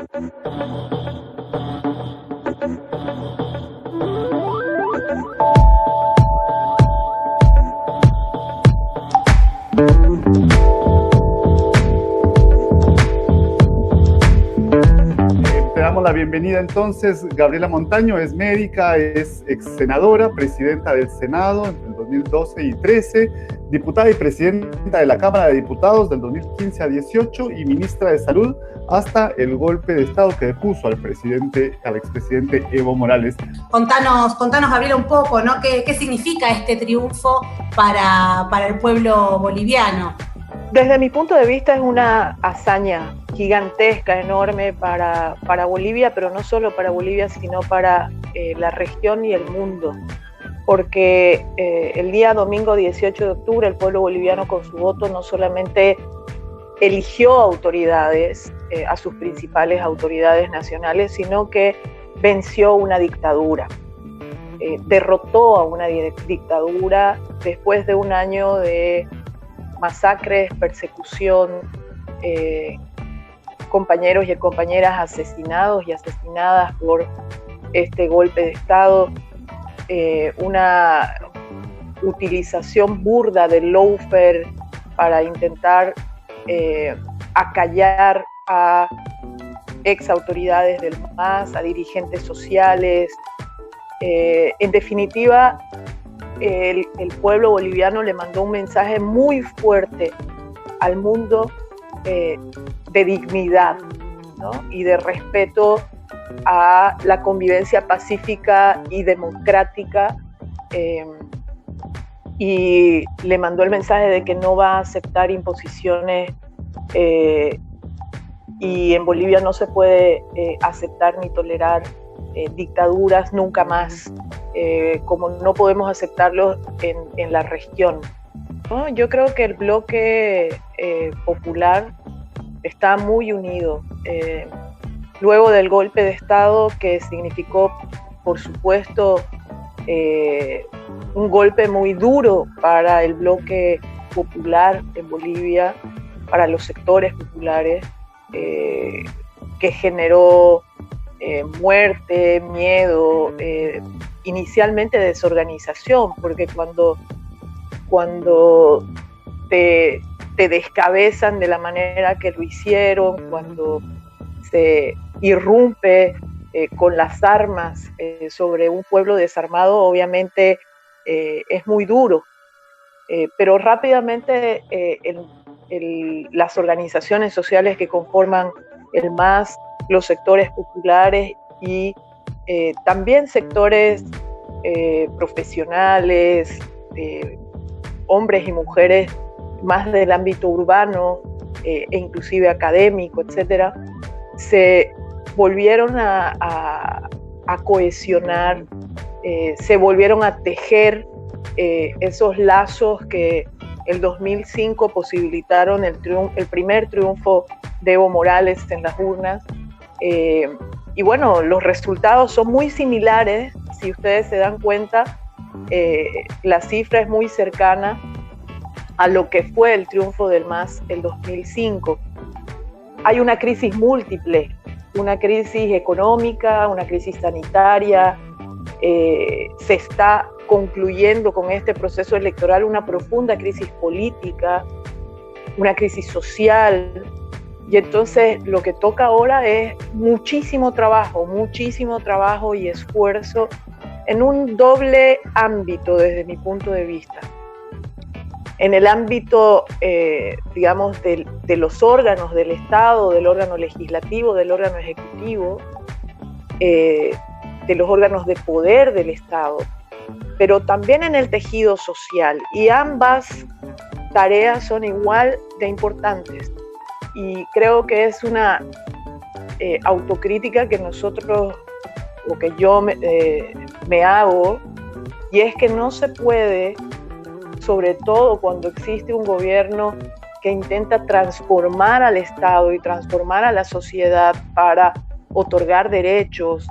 Te damos la bienvenida entonces. Gabriela Montaño es médica, es ex senadora, presidenta del Senado entre el 2012 y 13, diputada y presidenta de la Cámara de Diputados del 2015 a 18 y ministra de Salud hasta el golpe de Estado que depuso al expresidente Evo Morales. Contanos, Gabriela, un poco, ¿no? ¿Qué significa este triunfo para el pueblo boliviano? Desde mi punto de vista es una hazaña gigantesca, enorme para Bolivia, pero no solo para Bolivia, sino para la región y el mundo. Porque el día domingo 18 de octubre el pueblo boliviano con su voto no solamente eligió autoridades, a sus principales autoridades nacionales, sino que venció una dictadura, derrotó a una dictadura después de un año de masacres, persecución, compañeros y compañeras asesinados y asesinadas por este golpe de Estado, una utilización burda del lawfare para intentar acallar a ex autoridades del MAS, a dirigentes sociales. En definitiva, el pueblo boliviano le mandó un mensaje muy fuerte al mundo de dignidad, ¿no? Y de respeto a la convivencia pacífica y democrática, y le mandó el mensaje de que no va a aceptar imposiciones, y en Bolivia no se puede aceptar ni tolerar dictaduras nunca más, como no podemos aceptarlo en la región, ¿no? Yo creo que el bloque popular está muy unido. Luego del golpe de Estado, que significó, por supuesto, un golpe muy duro para el bloque popular en Bolivia, para los sectores populares, que generó muerte, miedo, inicialmente desorganización, porque cuando te descabezan de la manera que lo hicieron, cuando se irrumpe con las armas sobre un pueblo desarmado, obviamente es muy duro, pero rápidamente las organizaciones sociales que conforman el MAS, los sectores populares y también sectores profesionales, hombres y mujeres más del ámbito urbano e inclusive académico, etcétera, se volvieron a cohesionar, se volvieron a tejer esos lazos que el 2005 posibilitaron el primer triunfo de Evo Morales en las urnas. Y bueno, los resultados son muy similares, si ustedes se dan cuenta, la cifra es muy cercana a lo que fue el triunfo del MAS el 2005. Hay una crisis múltiple, una crisis económica, una crisis sanitaria, se está concluyendo con este proceso electoral una profunda crisis política, una crisis social, y entonces lo que toca ahora es muchísimo trabajo y esfuerzo en un doble ámbito desde mi punto de vista. En el ámbito, digamos, de los órganos del Estado, del órgano legislativo, del órgano ejecutivo, de los órganos de poder del Estado, pero también en el tejido social. Y ambas tareas son igual de importantes. Y creo que es una autocrítica que nosotros, o que yo me hago, y es que no se puede, sobre todo cuando existe un gobierno que intenta transformar al Estado y transformar a la sociedad para otorgar derechos,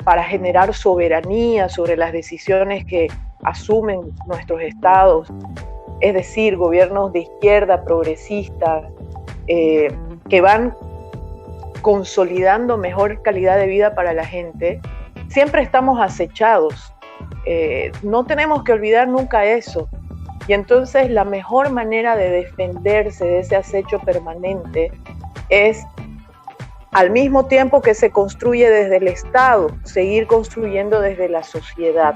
para generar soberanía sobre las decisiones que asumen nuestros estados, es decir, gobiernos de izquierda, progresistas, que van consolidando mejor calidad de vida para la gente, siempre estamos acechados. No tenemos que olvidar nunca eso. Y entonces la mejor manera de defenderse de ese acecho permanente es, al mismo tiempo que se construye desde el Estado, seguir construyendo desde la sociedad.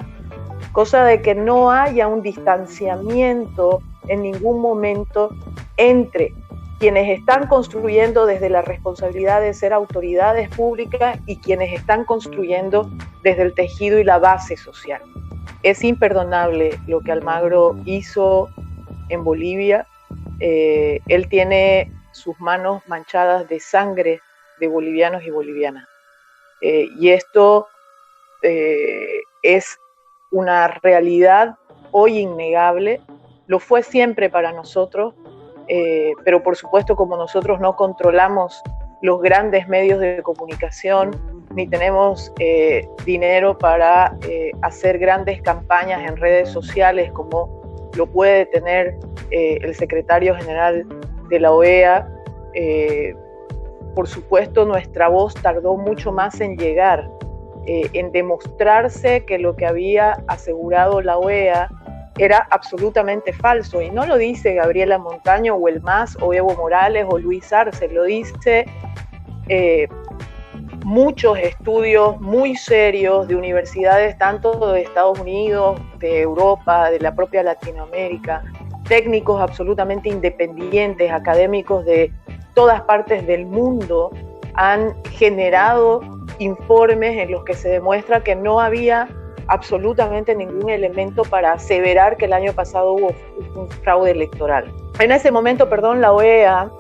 Cosa de que no haya un distanciamiento en ningún momento entre quienes están construyendo desde la responsabilidad de ser autoridades públicas y quienes están construyendo desde el tejido y la base social. Es imperdonable lo que Almagro hizo en Bolivia. Él tiene sus manos manchadas de sangre de bolivianos y bolivianas. Y esto es una realidad hoy innegable. Lo fue siempre para nosotros, pero por supuesto, como nosotros no controlamos los grandes medios de comunicación, ni tenemos dinero para hacer grandes campañas en redes sociales como lo puede tener el secretario general de la OEA, por supuesto nuestra voz tardó mucho más en llegar, en demostrarse que lo que había asegurado la OEA era absolutamente falso. Y no lo dice Gabriela Montaño o el MAS o Evo Morales o Luis Arce, lo dice muchos estudios muy serios de universidades tanto de Estados Unidos, de Europa, de la propia Latinoamérica, técnicos absolutamente independientes, académicos de todas partes del mundo, han generado informes en los que se demuestra que no había absolutamente ningún elemento para aseverar que el año pasado hubo un fraude electoral. En ese momento, la OEA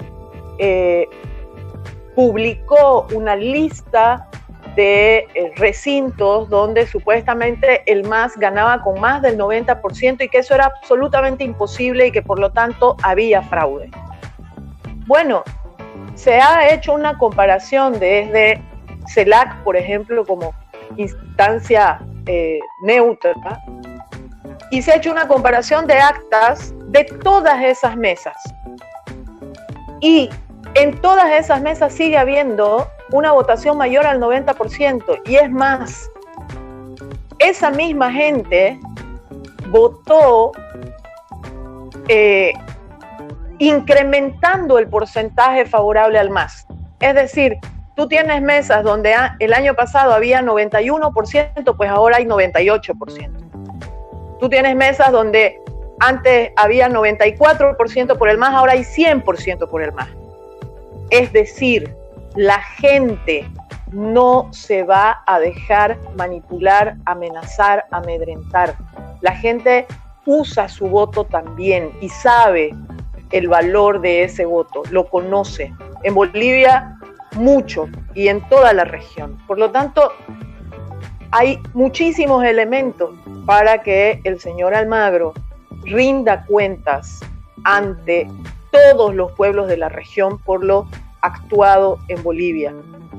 publicó una lista de recintos donde supuestamente el MAS ganaba con más del 90% y que eso era absolutamente imposible y que por lo tanto había fraude. Bueno, se ha hecho una comparación desde CELAC, por ejemplo, como instancia neutra, y se ha hecho una comparación de actas de todas esas mesas. Y en todas esas mesas sigue habiendo una votación mayor al 90%. Y es más, esa misma gente votó incrementando el porcentaje favorable al MAS. Es decir, tú tienes mesas donde el año pasado había 91%, pues ahora hay 98%. Tú tienes mesas donde antes había 94% por el MAS, ahora hay 100% por el MAS. Es decir, la gente no se va a dejar manipular, amenazar, amedrentar. La gente usa su voto también y sabe el valor de ese voto, lo conoce. En Bolivia, mucho, y en toda la región. Por lo tanto, hay muchísimos elementos para que el señor Almagro rinda cuentas ante todos los pueblos de la región por lo actuado en Bolivia.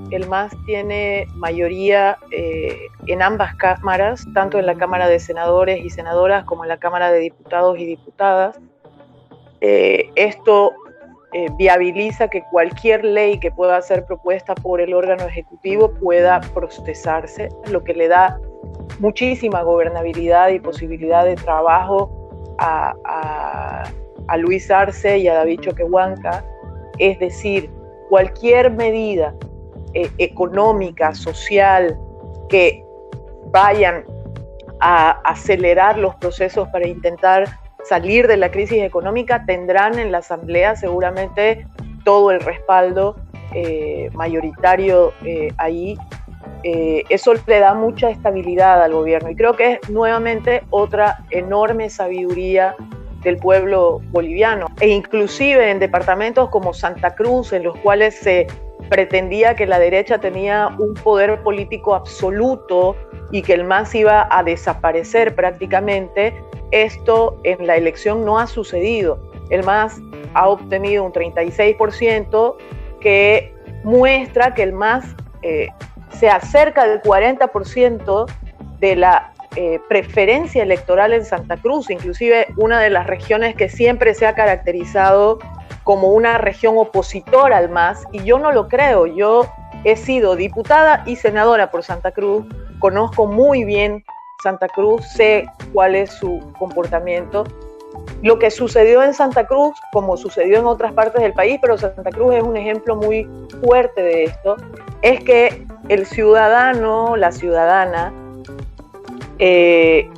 El MAS tiene mayoría en ambas cámaras, tanto en la Cámara de Senadores y Senadoras como en la Cámara de Diputados y Diputadas. Esto viabiliza que cualquier ley que pueda ser propuesta por el órgano ejecutivo pueda procesarse, lo que le da muchísima gobernabilidad y posibilidad de trabajo a Luis Arce y a David Choquehuanca. Es decir, cualquier medida económica, social, que vayan a acelerar los procesos para intentar salir de la crisis económica, tendrán en la Asamblea seguramente todo el respaldo mayoritario ahí. Eso le da mucha estabilidad al gobierno y creo que es nuevamente otra enorme sabiduría del pueblo boliviano. E inclusive en departamentos como Santa Cruz, en los cuales se pretendía que la derecha tenía un poder político absoluto y que el MAS iba a desaparecer prácticamente, esto en la elección no ha sucedido. El MAS ha obtenido un 36% que muestra que el MAS se acerca del 40% de la preferencia electoral en Santa Cruz, inclusive una de las regiones que siempre se ha caracterizado como una región opositora al MAS, y yo no lo creo. Yo he sido diputada y senadora por Santa Cruz, conozco muy bien Santa Cruz, sé cuál es su comportamiento. Lo que sucedió en Santa Cruz, como sucedió en otras partes del país, pero Santa Cruz es un ejemplo muy fuerte de esto, es que el ciudadano, la ciudadana,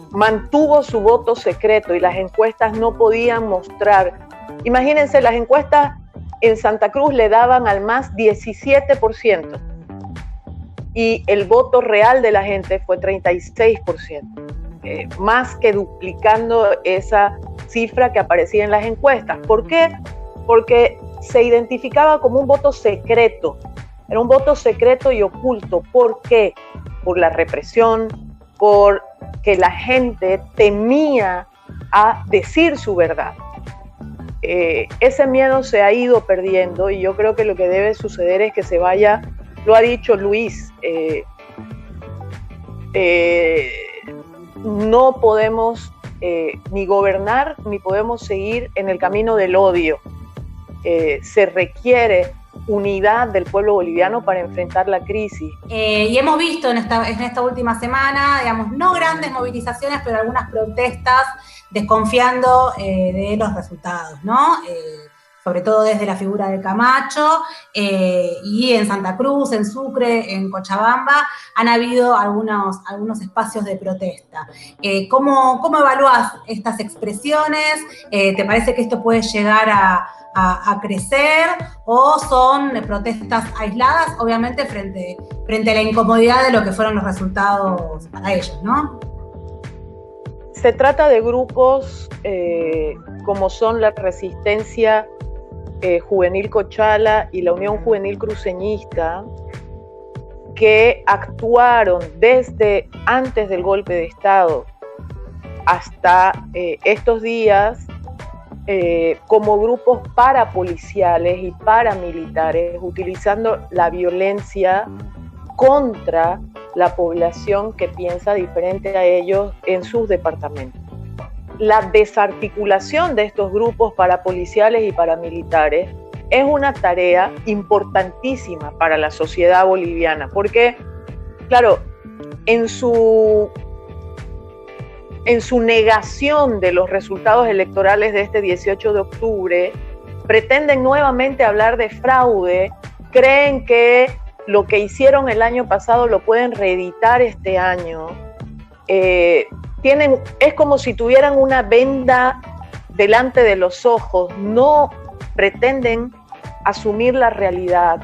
mantuvo su voto secreto y las encuestas no podían mostrar. Imagínense, las encuestas en Santa Cruz le daban al MAS 17% y el voto real de la gente fue 36%, más que duplicando esa cifra que aparecía en las encuestas. ¿Por qué? Porque se identificaba como un voto secreto, era un voto secreto y oculto. ¿Por qué? Por la represión, porque la gente temía a decir su verdad. Ese miedo se ha ido perdiendo y yo creo que lo que debe suceder es que se vaya, lo ha dicho Luis, no podemos ni gobernar ni podemos seguir en el camino del odio. Se requiere unidad del pueblo boliviano para enfrentar la crisis. Y hemos visto en esta última semana, digamos, no grandes movilizaciones, pero algunas protestas desconfiando de los resultados, ¿no? Sobre todo desde la figura de Camacho, y en Santa Cruz, en Sucre, en Cochabamba, han habido algunos espacios de protesta. ¿Cómo evalúas estas expresiones? ¿Te parece que esto puede llegar a crecer o son protestas aisladas, obviamente frente a la incomodidad de lo que fueron los resultados para ellos, ¿no? Se trata de grupos como son la Resistencia Juvenil Cochala y la Unión Juvenil Cruceñista, que actuaron desde antes del golpe de Estado hasta estos días como grupos parapoliciales y paramilitares, utilizando la violencia contra la población que piensa diferente a ellos en sus departamentos. La desarticulación de estos grupos parapoliciales y paramilitares es una tarea importantísima para la sociedad boliviana, porque, claro, en su negación de los resultados electorales de este 18 de octubre, pretenden nuevamente hablar de fraude, creen que lo que hicieron el año pasado lo pueden reeditar este año. Es como si tuvieran una venda delante de los ojos, no pretenden asumir la realidad,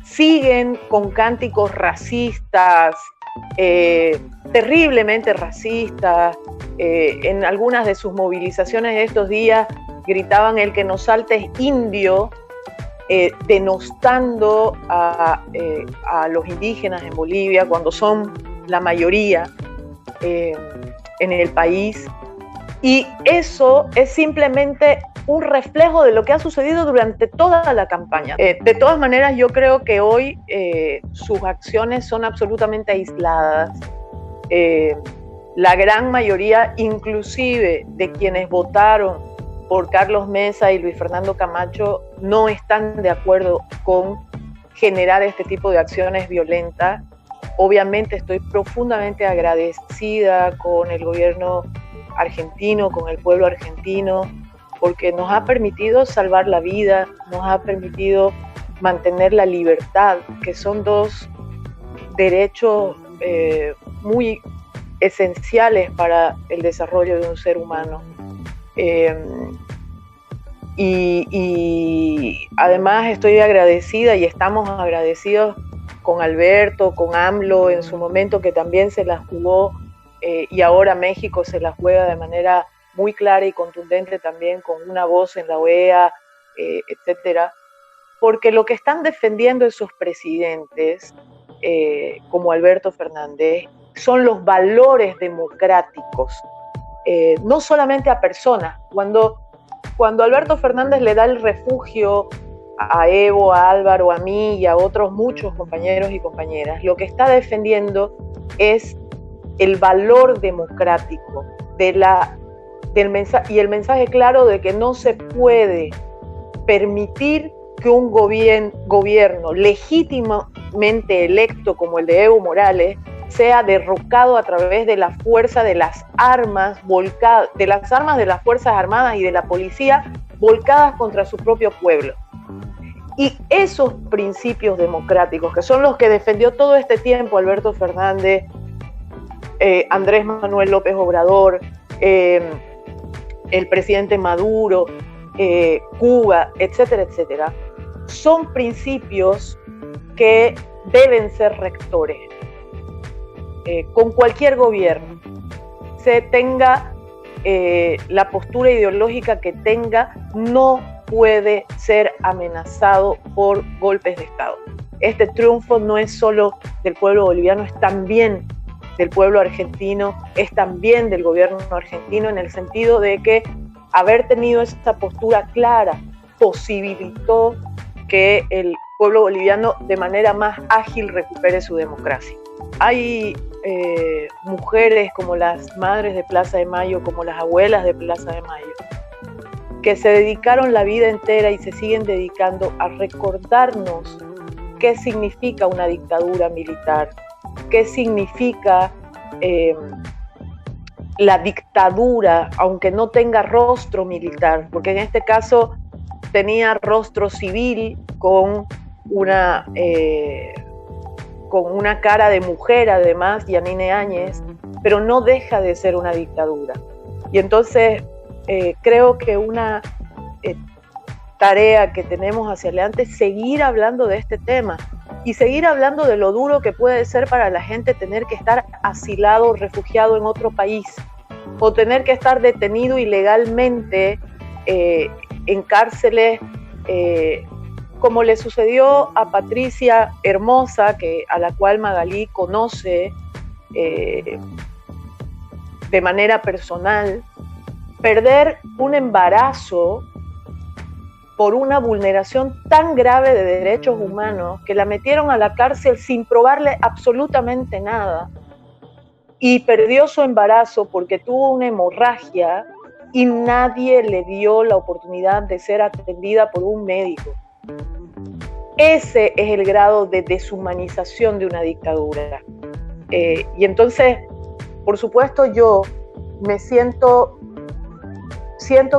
siguen con cánticos racistas, terriblemente racistas. En algunas de sus movilizaciones de estos días gritaban el que nos salte es indio, denostando a los indígenas en Bolivia cuando son la mayoría en el país. Y eso es simplemente un reflejo de lo que ha sucedido durante toda la campaña. De todas maneras, yo creo que hoy sus acciones son absolutamente aisladas. La gran mayoría, inclusive de quienes votaron por Carlos Mesa y Luis Fernando Camacho, no están de acuerdo con generar este tipo de acciones violentas. Obviamente estoy profundamente agradecida con el gobierno argentino, con el pueblo argentino, porque nos ha permitido salvar la vida, nos ha permitido mantener la libertad, que son dos derechos muy esenciales para el desarrollo de un ser humano. Y además estoy agradecida y estamos agradecidos con Alberto, con AMLO en su momento, que también se la jugó, y ahora México se la juega de manera muy clara y contundente también, con una voz en la OEA, etcétera, porque lo que están defendiendo esos presidentes, como Alberto Fernández, son los valores democráticos, no solamente a personas. Cuando Alberto Fernández le da el refugio a Evo, a Álvaro, a mí y a otros muchos compañeros y compañeras, lo que está defendiendo es el valor democrático del mensaje, y el mensaje claro de que no se puede permitir que un gobierno legítimamente electo como el de Evo Morales sea derrocado a través de la fuerza de las armas de las Fuerzas Armadas y de la policía volcadas contra su propio pueblo. Y esos principios democráticos, que son los que defendió todo este tiempo Alberto Fernández, Andrés Manuel López Obrador, el presidente Maduro, Cuba, etcétera, etcétera, son principios que deben ser rectores. Con cualquier gobierno, se tenga la postura ideológica que tenga, no puede ser amenazado por golpes de Estado. Este triunfo no es solo del pueblo boliviano, es también del pueblo argentino, es también del gobierno argentino, en el sentido de que haber tenido esta postura clara posibilitó que el pueblo boliviano de manera más ágil recupere su democracia. Hay mujeres como las madres de Plaza de Mayo, como las abuelas de Plaza de Mayo, que se dedicaron la vida entera y se siguen dedicando a recordarnos qué significa una dictadura militar, qué significa la dictadura, aunque no tenga rostro militar, porque en este caso tenía rostro civil con una cara de mujer, además, Yanine Áñez, pero no deja de ser una dictadura. Y entonces creo que una tarea que tenemos hacia adelante es seguir hablando de este tema y seguir hablando de lo duro que puede ser para la gente tener que estar asilado, refugiado en otro país, o tener que estar detenido ilegalmente en cárceles, como le sucedió a Patricia Hermosa, a la cual Magalí conoce de manera personal, perder un embarazo por una vulneración tan grave de derechos humanos que la metieron a la cárcel sin probarle absolutamente nada, y perdió su embarazo porque tuvo una hemorragia y nadie le dio la oportunidad de ser atendida por un médico. Ese es el grado de deshumanización de una dictadura. Y entonces, por supuesto, yo me siento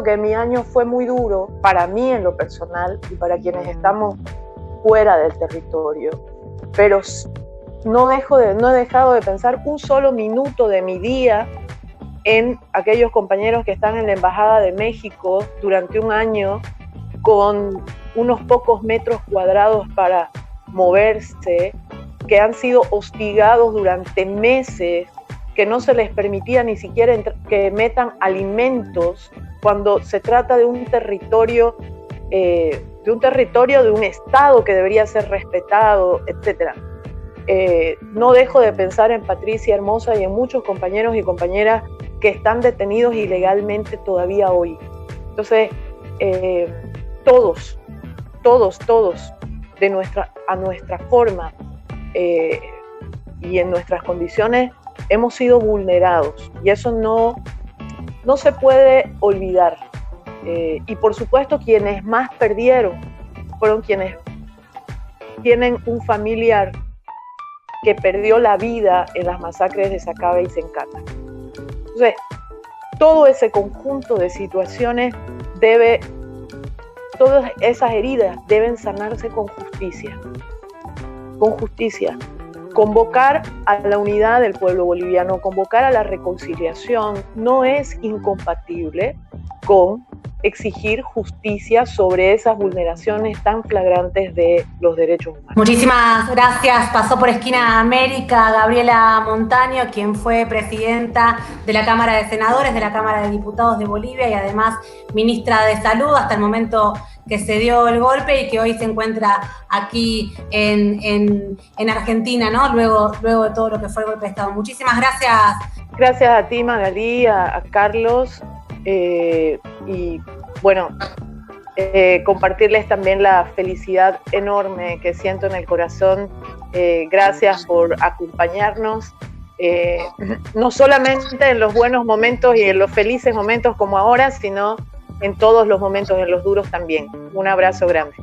que mi año fue muy duro para mí en lo personal y para quienes estamos fuera del territorio, pero no he dejado de pensar un solo minuto de mi día en aquellos compañeros que están en la Embajada de México durante un año con unos pocos metros cuadrados para moverse, que han sido hostigados durante meses, que no se les permitía ni siquiera que metan alimentos cuando se trata de un territorio, de un Estado que debería ser respetado, etc. No dejo de pensar en Patricia Hermosa y en muchos compañeros y compañeras que están detenidos ilegalmente todavía hoy. Entonces, todos, a nuestra forma y en nuestras condiciones, hemos sido vulnerados, y eso no se puede olvidar. Y por supuesto, quienes más perdieron fueron quienes tienen un familiar que perdió la vida en las masacres de Sacaba y Sencata. Entonces, todo ese conjunto de situaciones todas esas heridas deben sanarse con justicia. Con justicia. Convocar a la unidad del pueblo boliviano, convocar a la reconciliación, no es incompatible con exigir justicia sobre esas vulneraciones tan flagrantes de los derechos humanos. Muchísimas gracias. Pasó por Esquina América Gabriela Montaño, quien fue presidenta de la Cámara de Senadores, de la Cámara de Diputados de Bolivia y además ministra de Salud hasta el momento que se dio el golpe y que hoy se encuentra aquí en Argentina, ¿no? Luego de todo lo que fue el golpe de Estado. Muchísimas gracias. Gracias a ti, Magalí, a Carlos, y bueno, compartirles también la felicidad enorme que siento en el corazón. Gracias por acompañarnos, no solamente en los buenos momentos y en los felices momentos como ahora, sino en todos los momentos, en los duros también. Un abrazo grande.